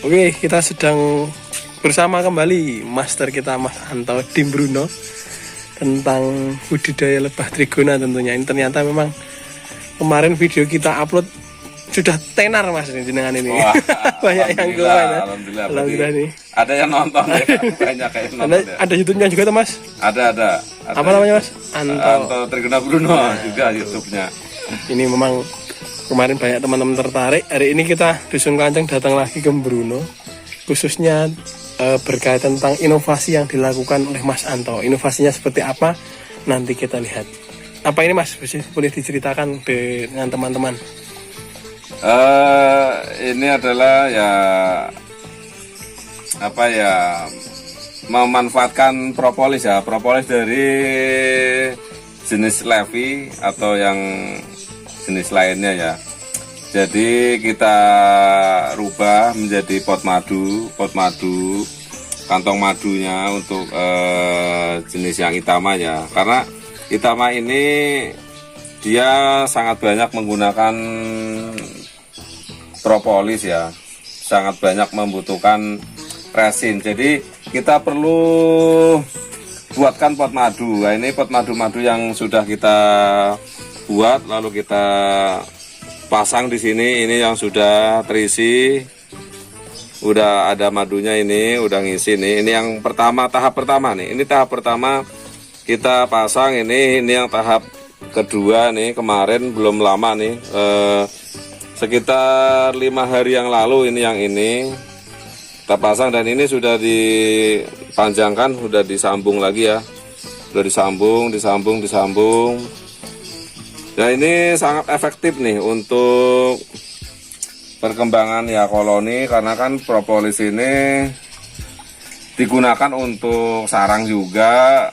Oke, kita sedang bersama kembali master kita Mas Anto Dim Bruno tentang budidaya lebah trigona tentunya. Ini ternyata memang kemarin video kita upload sudah tenar Mas ini jenengan ini. Wah, banyak yang komen ya. Alhamdulillah nih. Ada yang nonton ya. Banyak yang nonton ya. Ada YouTube-nya juga tuh Mas? Ada. Apa namanya Mas? Anto Trigona Bruno juga YouTube-nya. Ini memang kemarin banyak teman-teman tertarik. Hari ini kita Dusun Kanceng datang lagi ke Bruno, khususnya berkaitan tentang inovasi yang dilakukan oleh Mas Anto. Inovasinya seperti apa? Nanti kita lihat. Apa ini Mas? Boleh diceritakan dengan teman-teman? Ini adalah memanfaatkan propolis ya. Propolis dari jenis Levi atau yang jenis lainnya ya. Jadi kita rubah menjadi pot madu, kantong madunya untuk jenis yang Itama ya. Karena Itama ini dia sangat banyak menggunakan propolis ya, sangat banyak membutuhkan resin. Jadi kita perlu buatkan pot madu. Nah, ini pot madu-madu yang sudah kita buat lalu kita pasang di sini. Ini yang sudah terisi, udah ada madunya, ini udah ngisi nih. Ini yang pertama, tahap pertama nih. Ini tahap pertama kita pasang. Ini yang tahap kedua nih, kemarin belum lama nih, sekitar 5 hari yang lalu ini yang ini kita pasang, dan ini sudah dipanjangkan, sudah disambung lagi ya, sudah disambung. Nah, ini sangat efektif nih untuk perkembangan ya koloni, karena kan propolis ini digunakan untuk sarang juga,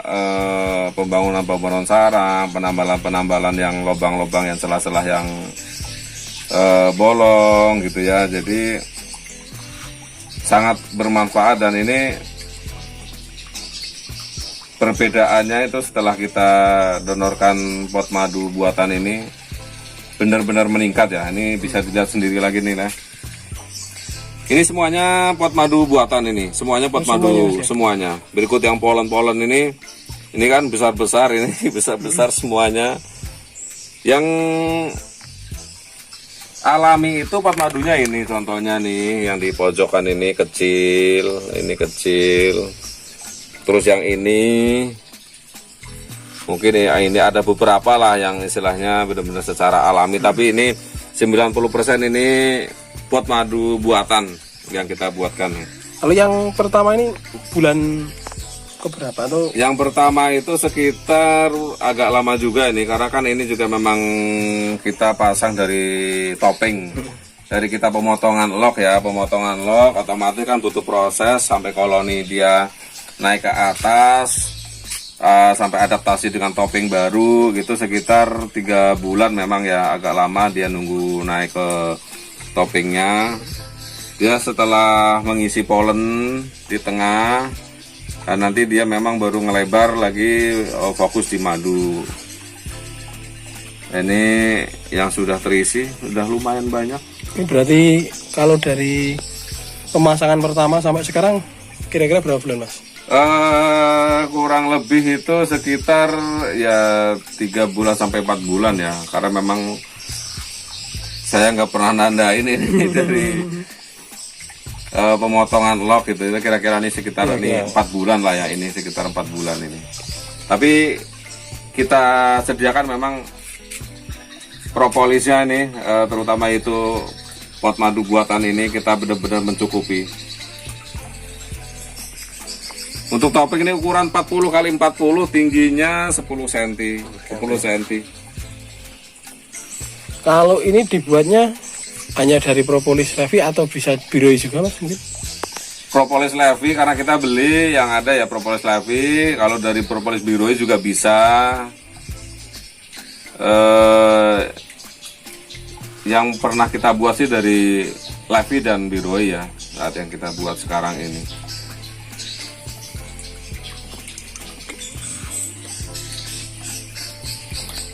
pembangunan sarang, penambalan yang lubang-lubang yang celah-celah yang bolong gitu ya. Jadi sangat bermanfaat, dan ini perbedaannya itu setelah kita donorkan pot madu buatan ini benar-benar meningkat ya. Ini bisa dilihat sendiri lagi nih lah. Ini semuanya pot madu buatan ini, semuanya pot madu semuanya. Berikut yang polen-polen ini kan besar-besar, ini besar-besar semuanya. Yang alami itu pot madunya ini contohnya nih, yang di pojokan ini kecil. Terus yang ini mungkin ya, ini ada beberapa lah yang istilahnya benar-benar secara alami, tapi ini 90% ini pot madu buatan yang kita buatkan. Kalau yang pertama ini bulan keberapa tuh? Yang pertama itu sekitar agak lama juga ini, karena kan ini juga memang kita pasang dari topping. Dari kita pemotongan lock ya, otomatis kan butuh proses sampai koloni dia naik ke atas, sampai adaptasi dengan topping baru gitu, sekitar 3 bulan memang ya, agak lama dia nunggu naik ke toppingnya. Dia setelah mengisi polen di tengah, dan nanti dia memang baru ngelebar lagi, fokus di madu. Ini yang sudah terisi sudah lumayan banyak. Ini berarti kalau dari pemasangan pertama sampai sekarang kira-kira berapa bulan Mas? Kurang lebih itu sekitar ya 3 bulan sampai 4 bulan ya, karena memang saya nggak pernah nandain ini dari pemotongan lock gitu. Kira-kira ini sekitar ini 4 bulan lah ya, ini sekitar 4 bulan ini. Tapi kita sediakan memang propolisnya ini, terutama itu pot madu buatan ini kita benar-benar mencukupi. Untuk topping ini ukuran 40 x 40, tingginya 10 cm. Kalau ini dibuatnya hanya dari propolis Levi atau bisa biroi juga Mas mungkin? Propolis Levi karena kita beli yang ada ya propolis Levi. Kalau dari propolis biroi juga bisa. Yang pernah kita buat sih dari Levi dan biroi ya, saat yang kita buat sekarang ini.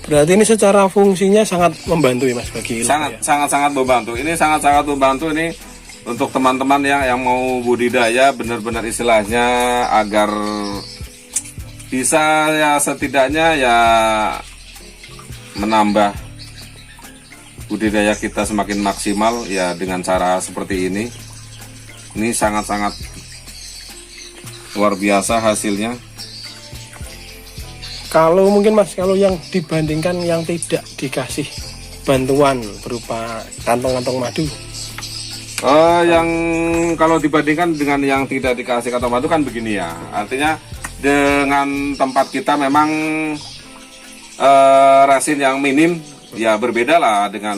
Berarti ini secara fungsinya sangat membantu ya Mas bagi sangat membantu. Ini sangat membantu. Ini untuk teman-teman yang mau budidaya benar-benar istilahnya agar bisa ya setidaknya ya menambah budidaya kita semakin maksimal ya dengan cara seperti ini. Ini sangat-sangat luar biasa hasilnya. Kalau mungkin Mas, kalau yang dibandingkan yang tidak dikasih bantuan berupa kantong-kantong madu, Yang kalau dibandingkan dengan yang tidak dikasih kantong madu kan begini ya. Artinya dengan tempat kita memang resin yang minim ya, berbeda lah dengan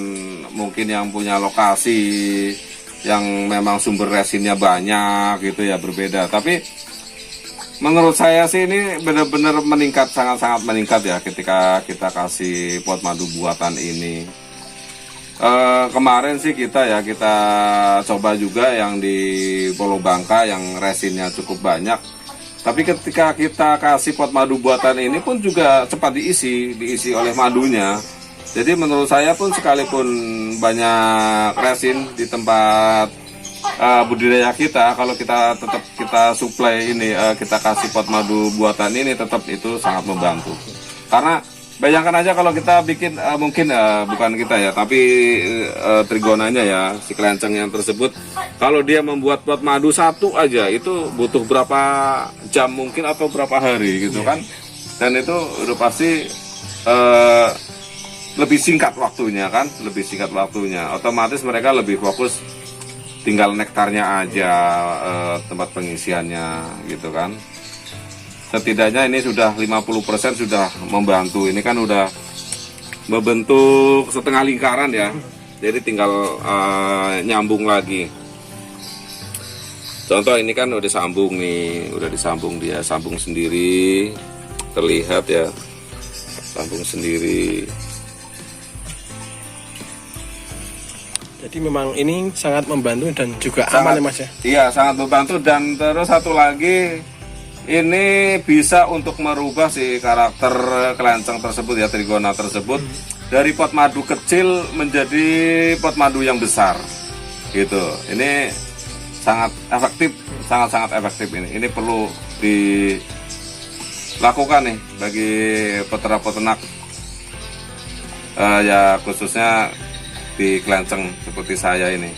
mungkin yang punya lokasi yang memang sumber resinnya banyak gitu ya, berbeda. Tapi menurut saya sih ini benar-benar meningkat, sangat-sangat meningkat ya ketika kita kasih pot madu buatan ini. Kemarin sih kita coba juga yang di Pulau Bangka yang resinnya cukup banyak. Tapi ketika kita kasih pot madu buatan ini pun juga cepat diisi oleh madunya. Jadi menurut saya pun sekalipun banyak resin di tempat budidaya kita, kalau kita tetap kita supply ini, kita kasih pot madu buatan ini, tetap itu sangat membantu. Karena bayangkan aja kalau kita bikin mungkin bukan kita ya, tapi trigonanya ya, si kelenceng yang tersebut, kalau dia membuat pot madu satu aja itu butuh berapa jam mungkin atau berapa hari gitu kan. Dan itu udah pasti lebih singkat waktunya kan, lebih singkat waktunya. Otomatis mereka lebih fokus tinggal nektarnya aja, tempat pengisiannya gitu kan. Setidaknya ini sudah 50% sudah membantu. Ini kan udah membentuk setengah lingkaran ya. Jadi tinggal nyambung lagi. Contoh ini kan udah disambung nih, udah disambung, dia sambung sendiri. Terlihat ya, sambung sendiri. jadi memang ini sangat membantu dan juga aman ya Mas ya. Iya, sangat membantu. Dan terus satu lagi, ini bisa untuk merubah si karakter kelenceng tersebut ya, trigona tersebut, dari pot madu kecil menjadi pot madu yang besar gitu. Ini sangat efektif, sangat-sangat efektif ini. Ini perlu dilakukan nih bagi peternak ya, khususnya di kelenceng seperti saya ini.